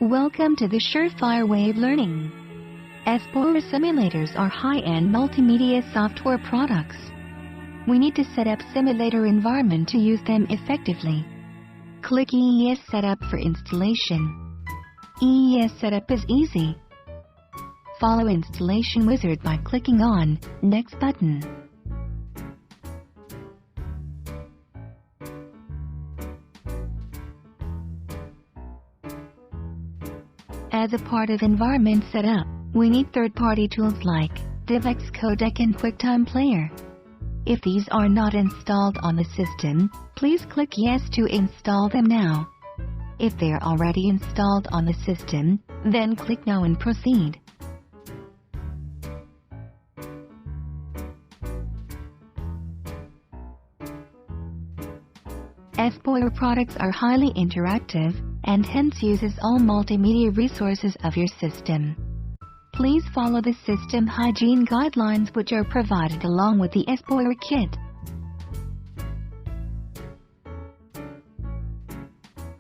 Welcome to the Surefire way of learning. Espoir simulators are high-end multimedia software products. We need to set up simulator environment to use them effectively. Click EES Setup for installation. EES Setup is easy. Follow Installation Wizard by clicking on Next button. As a part of environment setup, we need third-party tools like DivX Codec and QuickTime Player. If these are not installed on the system, please click Yes to install them now. If they are already installed on the system, then click No and proceed. Espoir products are highly interactive and hence uses all multimedia resources of your system. Please follow the system hygiene guidelines which are provided along with the Espoir kit.